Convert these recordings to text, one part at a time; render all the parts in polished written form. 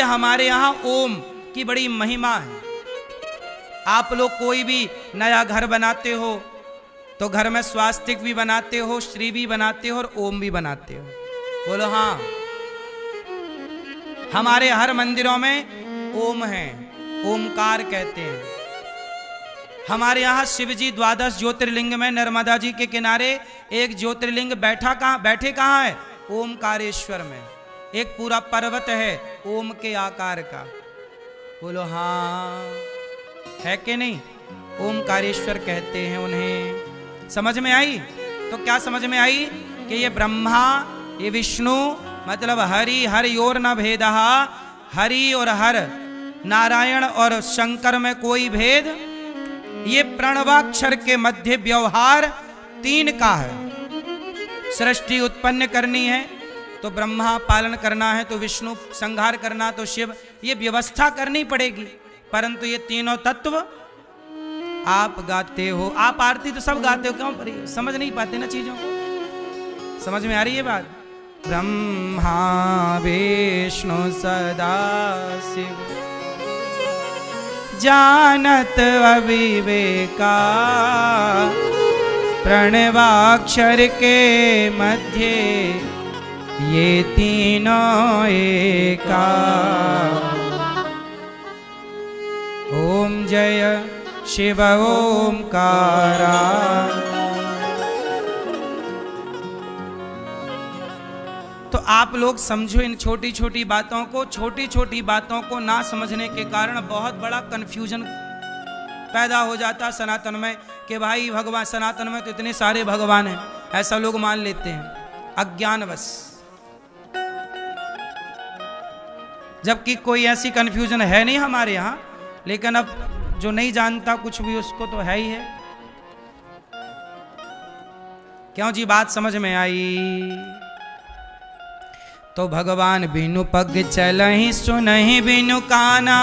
हमारे यहाँ ओम की बड़ी महिमा है। आप लोग कोई भी नया घर बनाते हो तो घर में स्वास्तिक भी बनाते हो, श्री भी बनाते हो और ओम भी बनाते हो। बोलो हाँ। हमारे हर मंदिरों में ओम है, ओमकार कहते हैं। हमारे यहाँ शिव जी 12 ज्योतिर्लिंग में नर्मदा जी के किनारे एक ज्योतिर्लिंग बैठे कहाँ है? ओमकारेश्वर में। एक पूरा पर्वत है ओम के आकार का। बोलो हाँ, है कि नहीं? ओमकारेश्वर कहते हैं उन्हें। समझ में आई? तो क्या समझ में आई? कि ये ब्रह्मा, ये विष्णु, मतलब हरि हर योर न भेदः, हरि और हर, नारायण और शंकर में कोई भेद। ये प्रणवाक्षर के मध्य व्यवहार 3 का है। सृष्टि उत्पन्न करनी है तो ब्रह्मा, पालन करना है तो विष्णु, संहार करना तो शिव। ये व्यवस्था करनी पड़ेगी। परंतु ये तीनों तत्व आप गाते हो। आप आरती तो सब गाते हो, क्यों समझ नहीं पाते ना चीजों को? समझ में आ रही है बात? ब्रह्मा विष्णु सदा शिव जानत अविवेका, प्रणवाक्षर के मध्य ये तीनों एका। ओम जय शिव ओमकारा। तो आप लोग समझो इन छोटी छोटी बातों को। छोटी छोटी बातों को ना समझने के कारण बहुत बड़ा कंफ्यूजन पैदा हो जाता सनातन में कि भाई भगवान, सनातन में तो इतने सारे भगवान हैं, ऐसा लोग मान लेते हैं अज्ञानवश। जबकि कोई ऐसी कंफ्यूजन है नहीं हमारे यहाँ। लेकिन अब जो नहीं जानता कुछ भी उसको तो है ही है। क्यों जी? बात समझ में आई? तो भगवान बिनु पग चलहि, सुनहि बिनु काना,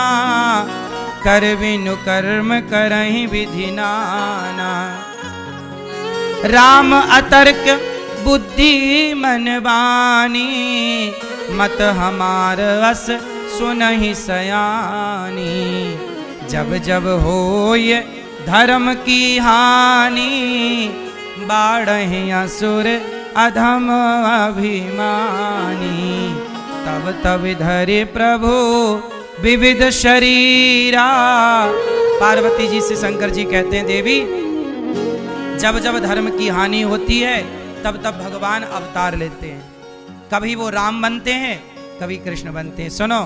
कर बिनु कर्म करहि विधि नाना। राम अतर्क बुद्धि मन बानी, मत हमार वस सुनहि सयानी। जब जब होय धर्म की हानि, बाढ़हि असुर अधम अभिमानी। तब तब धरे प्रभु विविध शरीरा। पार्वती जी से शंकर जी कहते हैं, देवी जब जब धर्म की हानि होती है तब तब भगवान अवतार लेते हैं। कभी वो राम बनते हैं, कभी कृष्ण बनते हैं। सुनो,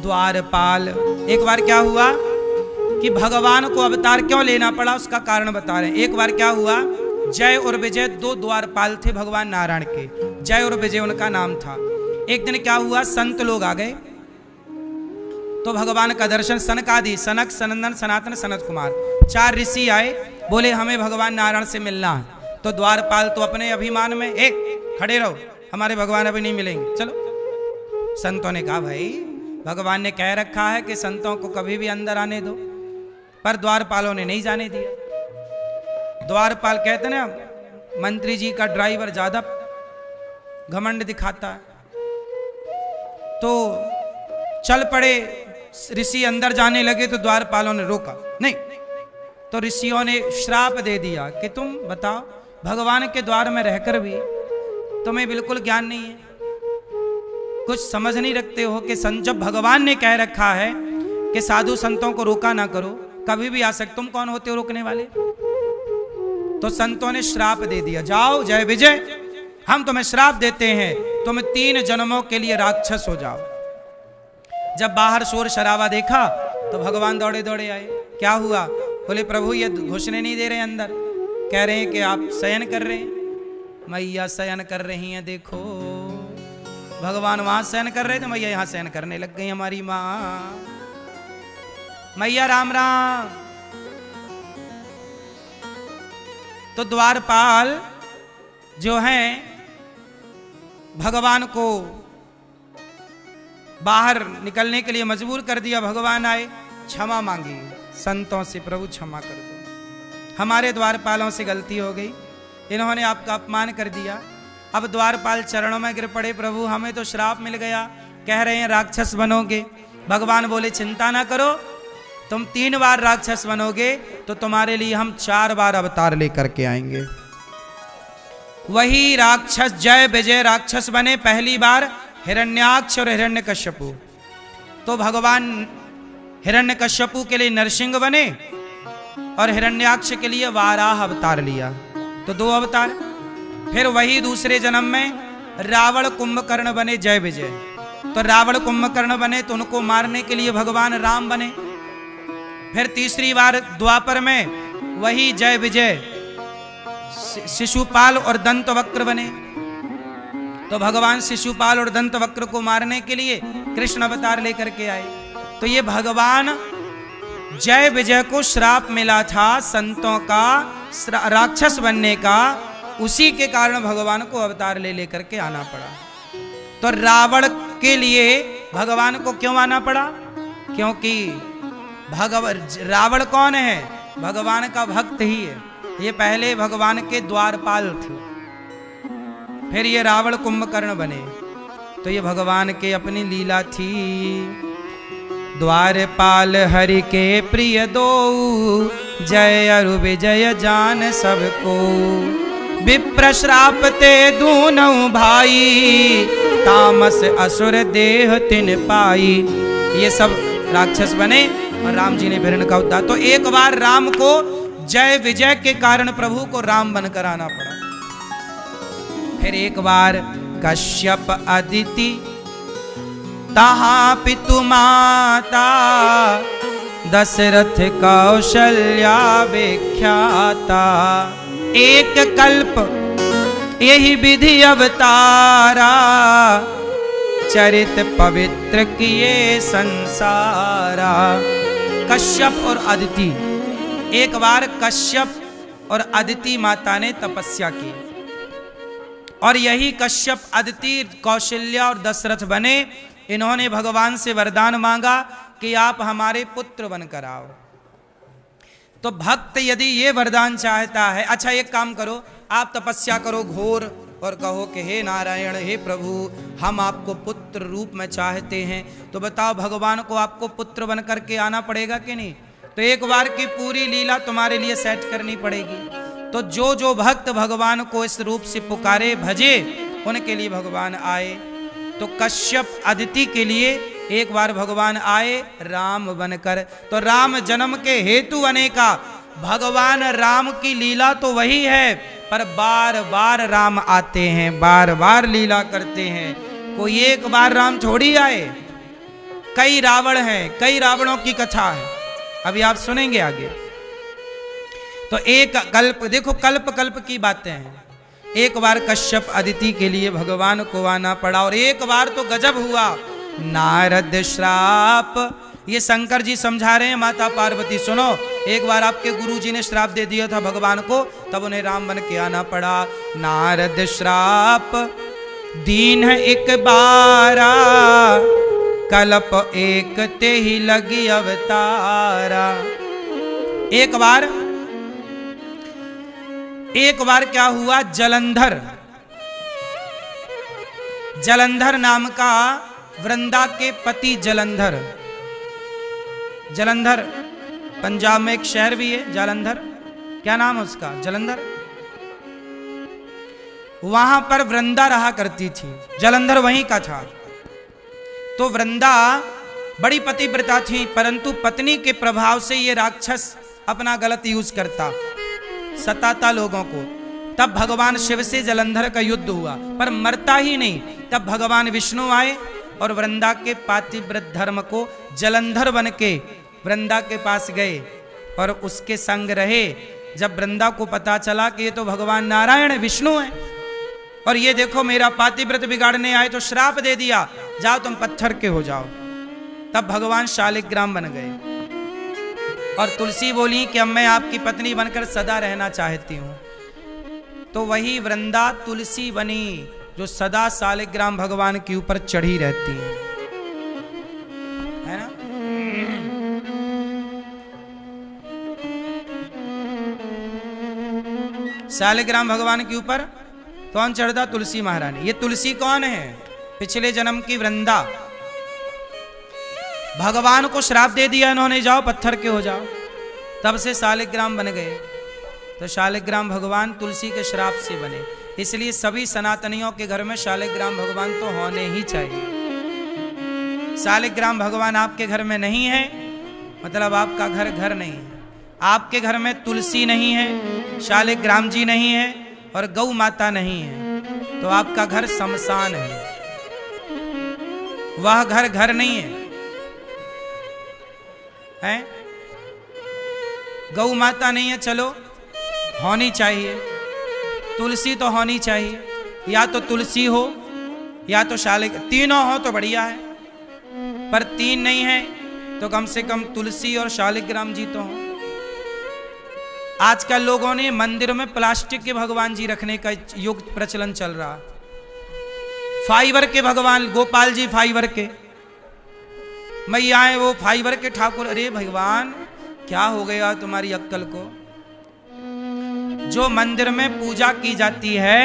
द्वारपाल, एक बार क्या हुआ कि भगवान को अवतार क्यों लेना पड़ा, उसका कारण बता रहे हैं। एक बार क्या हुआ, जय और विजय 2 द्वारपाल थे भगवान नारायण के। जय और विजय उनका नाम था। एक दिन क्या हुआ, संत लोग आ गए तो भगवान का दर्शन, सनकादि, सनक, सनंदन, सनातन, सनत कुमार, 4 ऋषि आए। बोले हमें भगवान नारायण से मिलना है। तो द्वारपाल तो अपने अभिमान में, एक खड़े रहो, हमारे भगवान अभी नहीं मिलेंगे, चलो। संतों ने कहा भाई भगवान ने कह रखा है कि संतों को कभी भी अंदर आने दो, पर द्वारपालों ने नहीं जाने दिया। द्वारपाल कहते ना, मंत्री जी का ड्राइवर ज्यादा घमंड दिखाता है। तो चल पड़े ऋषि, अंदर जाने लगे तो द्वारपालों ने रोका नहीं। तो ऋषियों ने श्राप दे दिया कि तुम बताओ, भगवान के द्वार में रहकर भी तुम्हें बिल्कुल ज्ञान नहीं है, कुछ समझ नहीं रखते हो कि जब भगवान ने कह रखा है कि साधु संतों को रोका ना करो, कभी भी आ सकते, तुम कौन होते हो रोकने वाले? तो संतों ने श्राप दे दिया, जाओ जय विजय, हम तुम्हें श्राप देते हैं, तुम 3 जन्मों के लिए राक्षस हो जाओ। जब बाहर शोर शराबा देखा तो भगवान दौड़े दौड़े आए। क्या हुआ? बोले प्रभु ये घुसने नहीं दे रहे अंदर, कह रहे हैं कि आप शयन कर रहे हैं। मैया शयन कर रही हैं, देखो भगवान वहां शयन कर रहे थे, मैया यहां शयन करने लग गई हमारी माँ। मैया राम राम। तो द्वारपाल जो हैं भगवान को बाहर निकलने के लिए मजबूर कर दिया। भगवान आए, क्षमा मांगी संतों से, प्रभु क्षमा कर दो, हमारे द्वारपालों से गलती हो गई, इन्होंने आपका अपमान कर दिया। अब द्वारपाल चरणों में गिर पड़े, प्रभु हमें तो श्राप मिल गया, कह रहे हैं राक्षस बनोगे। भगवान बोले चिंता ना करो, तुम 3 बार राक्षस बनोगे तो तुम्हारे लिए हम 4 बार अवतार लेकर के आएंगे। वही राक्षस जय विजय राक्षस बने पहली बार हिरण्याक्ष और हिरण्यकश्यपु। तो भगवान हिरण्यकश्यपु के लिए नरसिंह बने और हिरण्याक्ष के लिए वाराह अवतार लिया, तो 2 अवतार। फिर वही दूसरे जन्म में रावण कुंभकर्ण बने जय विजय। तो रावण कुंभकर्ण बने तो उनको मारने के लिए भगवान राम बने। फिर तीसरी बार द्वापर में वही जय विजय शिशुपाल और दंतवक्र बने। तो भगवान शिशुपाल और दंतवक्र को मारने के लिए कृष्ण अवतार लेकर के आए। तो ये भगवान जय विजय को श्राप मिला था संतों का राक्षस बनने का, उसी के कारण भगवान को अवतार ले लेकर के आना पड़ा। तो रावण के लिए भगवान को क्यों आना पड़ा? क्योंकि रावण कौन है? भगवान का भक्त ही है। ये पहले भगवान के द्वारपाल थे, फिर ये रावण कुंभकर्ण बने। तो ये भगवान के अपनी लीला थी। द्वारपाल हरि के प्रिय दो, जय अरु विजय जान सबको। विप्र श्राप ते दूनऊ भाई, तामस असुर देह तिन पाई। ये सब राक्षस बने और राम जी ने फिर इनका उद्धार। तो एक बार राम को जय विजय के कारण प्रभु को राम बनकर आना पड़ा। फिर एक बार कश्यप अदिति तहा पितु माता, दशरथ कौशल्या विख्याता। एक कल्प यही विधि अवतारा, चरित पवित्र किए संसारा। कश्यप और अदिति, एक बार कश्यप और अदिति माता ने तपस्या की और यही कश्यप अदिति कौशल्या और दशरथ बने। इन्होंने भगवान से वरदान मांगा कि आप हमारे पुत्र बनकर आओ। तो भक्त यदि ये वरदान चाहता है, अच्छा एक काम करो, आप तपस्या करो घोर और कहो कि हे नारायण, हे प्रभु, हम आपको पुत्र रूप में चाहते हैं। तो बताओ भगवान को आपको पुत्र बनकर के आना पड़ेगा कि नहीं? तो एक बार की पूरी लीला तुम्हारे लिए सेट करनी पड़ेगी। तो जो जो भक्त भगवान को इस रूप से पुकारे भजे, उनके लिए भगवान आए। तो कश्यप अदिति के लिए एक बार भगवान आए राम बनकर। तो राम जन्म के हेतु बने का भगवान राम की लीला तो वही है, पर बार बार राम आते हैं, बार बार लीला करते हैं। कोई एक बार राम थोड़ी आए, कई रावण हैं, कई रावणों की कथा है, अभी आप सुनेंगे आगे। तो एक कल्प, देखो कल्प कल्प की बातें हैं। एक बार कश्यप अदिति के लिए भगवान को आना पड़ा और एक बार तो गजब हुआ, नारद श्राप। ये शंकर जी समझा रहे हैं माता पार्वती, सुनो। एक बार आपके गुरुजी ने श्राप दे दिया था भगवान को, तब उन्हें राम बन के आना पड़ा। नारद श्राप दीन है एक बारा, कल्प एक ते ही लगी अवतारा। एक बार क्या हुआ, जलंधर नाम का वृंदा के पति जलंधर पंजाब में एक शहर भी है जालंधर, क्या नाम है उसका? जलंधर। वहां पर वृंदा रहा करती थी, जलंधर वहीं का था। तो वृंदा बड़ी पतिव्रता थी, परंतु पत्नी के प्रभाव से ये राक्षस अपना गलत यूज करता, सताता लोगों को। तब भगवान शिव से जलंधर का युद्ध हुआ, पर मरता ही नहीं। तब भगवान विष्णु आए और वृंदा के पातिव्रत धर्म को जलंधर बन के वृंदा के पास गए और उसके संग रहे। जब वृंदा को पता चला कि ये तो भगवान नारायण विष्णु है और ये देखो मेरा पातिव्रत बिगाड़ने आए, तो श्राप दे दिया, जाओ तुम पत्थर के हो जाओ। तब भगवान शालिग्राम बन गए और तुलसी बोली कि अब मैं आपकी पत्नी बनकर सदा रहना चाहती हूं। तो वही वृंदा तुलसी बनी जो सदा शालिग्राम भगवान के ऊपर चढ़ी रहती है ना। शालिग्राम भगवान के ऊपर कौन चढ़ता? तुलसी महारानी। ये तुलसी कौन है? पिछले जन्म की वृंदा। भगवान को श्राप दे दिया इन्होंने, जाओ पत्थर के हो जाओ। तब से शालिग्राम बन गए। तो शालिग्राम भगवान तुलसी के श्राप से बने। इसलिए सभी सनातनियों के घर में शालिग्राम भगवान तो होने ही चाहिए। शालिग्राम भगवान आपके घर में नहीं है मतलब आपका घर घर नहीं है। आपके घर में तुलसी नहीं है, शालिग्राम जी नहीं है और गौ माता नहीं है तो आपका घर शमशान है। वह घर घर नहीं है, हैं? गौ माता नहीं है, चलो होनी चाहिए, तुलसी तो होनी चाहिए। या तो तुलसी हो या तो शालिग्राम, तीनों हो तो बढ़िया है, पर तीन नहीं है तो कम से कम तुलसी और शालिग्राम जी तो हो। आजकल लोगों ने मंदिर में प्लास्टिक के भगवान जी रखने का युग प्रचलन चल रहा। फाइबर के भगवान, गोपाल जी फाइबर के, मैया है वो फाइबर के ठाकुर। अरे भगवान क्या हो गया तुम्हारी अक्कल को? जो मंदिर में पूजा की जाती है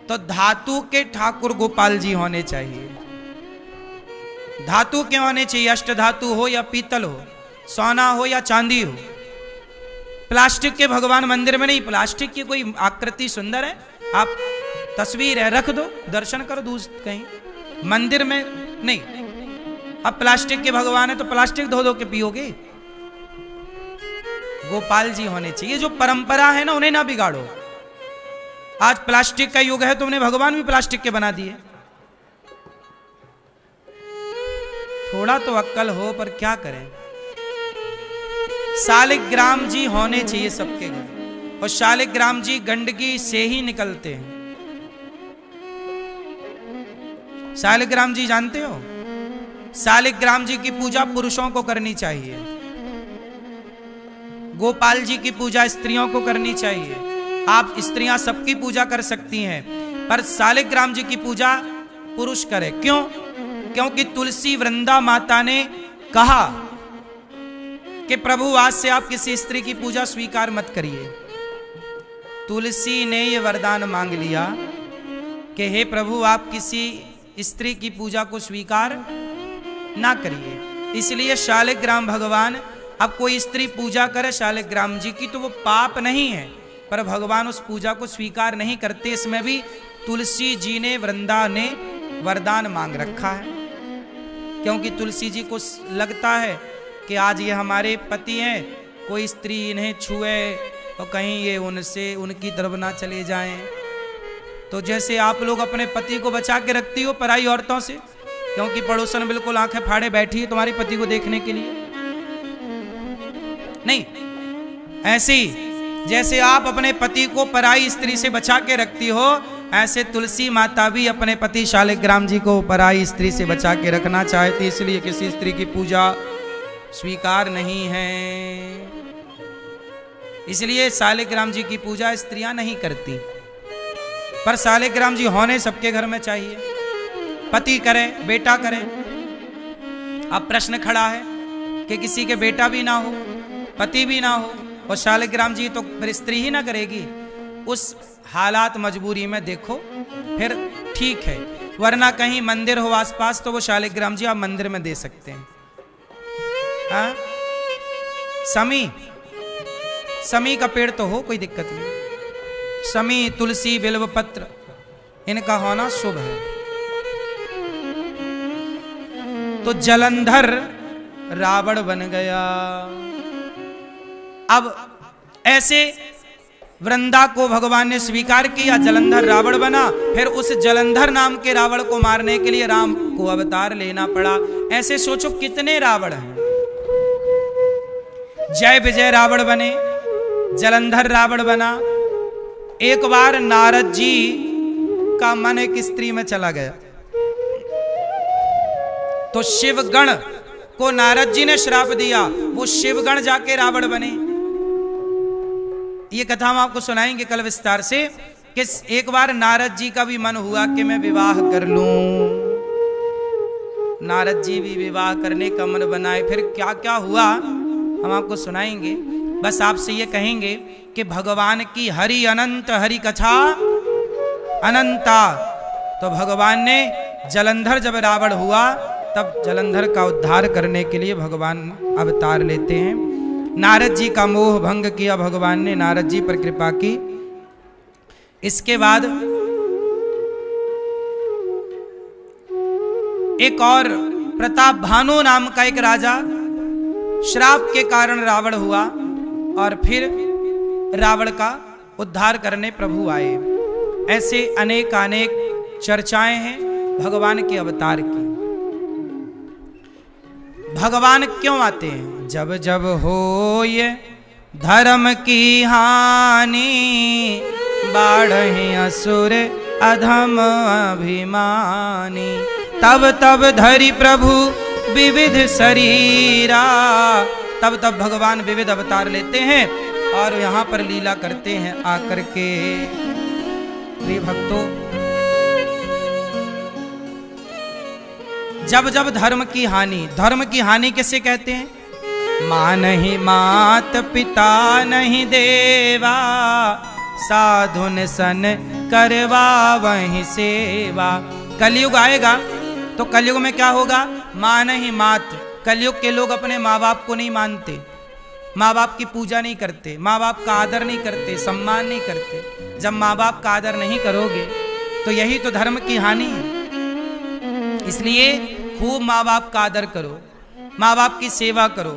तो धातु के ठाकुर गोपाल जी होने चाहिए। धातु के होने चाहिए, अष्ट धातु हो या पीतल हो, सोना हो या चांदी हो। प्लास्टिक के भगवान मंदिर में नहीं। प्लास्टिक की कोई आकृति सुंदर है, आप तस्वीर है रख दो, दर्शन कर दो कहीं, मंदिर में नहीं। अब प्लास्टिक के भगवान है तो प्लास्टिक धो धो के पियोगे? गोपाल जी होने चाहिए। जो परंपरा है ना उन्हें ना बिगाड़ो। आज प्लास्टिक का युग है तो उन्हें भगवान भी प्लास्टिक के बना दिए। थोड़ा तो अक्ल हो, पर क्या करें। शालिग्राम जी होने चाहिए सबके घर, और शालिग्राम जी गंदगी से ही निकलते हैं। शालिग्राम जी जानते हो, शालिग्राम जी की पूजा पुरुषों को करनी चाहिए, गोपाल जी की पूजा स्त्रियों को करनी चाहिए। आप स्त्रियां सबकी पूजा कर सकती हैं, पर शालिग्राम जी की पूजा पुरुष करे। क्यों? क्योंकि तुलसी वृंदा माता ने कहा कि प्रभु आज से आप किसी स्त्री की पूजा स्वीकार मत करिए। तुलसी ने यह वरदान मांग लिया कि हे प्रभु आप किसी स्त्री की पूजा को स्वीकार ना करिए। इसलिए शालिग्राम भगवान, अब कोई स्त्री पूजा करे शालिग्राम जी की तो वो पाप नहीं है, पर भगवान उस पूजा को स्वीकार नहीं करते। इसमें भी तुलसी जी ने, वृंदा ने वरदान मांग रखा है, क्योंकि तुलसी जी को लगता है कि आज ये हमारे पति हैं, कोई स्त्री इन्हें छुए और कहीं ये उनसे उनकी तरफ ना चले जाएं। तो जैसे आप लोग अपने पति को बचा के रखती हो पराई औरतों से, क्योंकि पड़ोसन बिल्कुल आंखें फाड़े बैठी है तुम्हारे पति को देखने के लिए, नहीं, ऐसे ही जैसे आप अपने पति को पराई स्त्री से बचा के रखती हो, ऐसे तुलसी माता भी अपने पति शालिग्राम जी को पराई स्त्री से बचा के रखना चाहती, इसलिए किसी स्त्री की पूजा स्वीकार नहीं है। इसलिए शालिग्राम जी की पूजा स्त्रियां नहीं करती, पर शालिग्राम जी होने सबके घर में चाहिए। पति करे, बेटा करे। अब प्रश्न खड़ा है कि किसी के बेटा भी ना हो, पति भी ना हो, और शालिग्राम जी तो फिर स्त्री ही ना करेगी। उस हालात मजबूरी में देखो फिर ठीक है, वरना कहीं मंदिर हो आसपास तो वो शालिग्राम जी आप मंदिर में दे सकते हैं। हाँ? समी का पेड़ तो हो, कोई दिक्कत नहीं। समी, तुलसी, बिल्व पत्र, इनका होना शुभ है। तो जलंधर रावण बन गया। अब ऐसे वृंदा को भगवान ने स्वीकार किया, जलंधर रावण बना। फिर उस जलंधर नाम के रावण को मारने के लिए राम को अवतार लेना पड़ा। ऐसे सोचो कितने रावण हैं। जय विजय रावण बने, जलंधर रावण बना। एक बार नारद जी का मन एक स्त्री में चला गया, तो शिवगण को नारद जी ने श्राप दिया, वो शिवगण जाके रावण बने। ये कथा हम आपको सुनाएंगे कल विस्तार से, कि एक बार नारद जी का भी मन हुआ कि मैं विवाह कर लूं। नारद जी भी विवाह करने का मन बनाए। फिर क्या क्या हुआ हम आपको सुनाएंगे। बस आपसे ये कहेंगे कि भगवान की हरि अनंत, हरि कथा अनंता। तो भगवान ने जलंधर जब रावण हुआ तब जलंधर का उद्धार करने के लिए भगवान अवतार लेते हैं। नारद जी का मोह भंग किया भगवान ने, नारद जी पर कृपा की। इसके बाद एक और प्रताप भानु नाम का एक राजा, श्राप के कारण रावण हुआ और फिर रावण का उद्धार करने प्रभु आए। ऐसे अनेक चर्चाएं हैं भगवान के अवतार की। भगवान क्यों आते हैं? जब जब हो ये धर्म की हानि, बाढ़े असुर अधम अभिमानी, तब तब धरि प्रभु विविध शरीरा। तब तब भगवान विविध अवतार लेते हैं और यहाँ पर लीला करते हैं आकर के। प्रिय भक्तों, जब जब धर्म की हानि, धर्म की हानि किसे कहते हैं? माँ नहीं मात, पिता नहीं देवा, साधुन सन करवा वही सेवा। कलयुग आएगा तो कलयुग में क्या होगा? माँ नहीं मात। कलयुग के लोग अपने माँ बाप को नहीं मानते, माँ बाप की पूजा नहीं करते, माँ बाप का आदर नहीं करते, सम्मान नहीं करते। जब माँ बाप का आदर नहीं करोगे तो यही तो धर्म की हानि है। इसलिए खूब माँ बाप का आदर करो, माँ बाप की सेवा करो,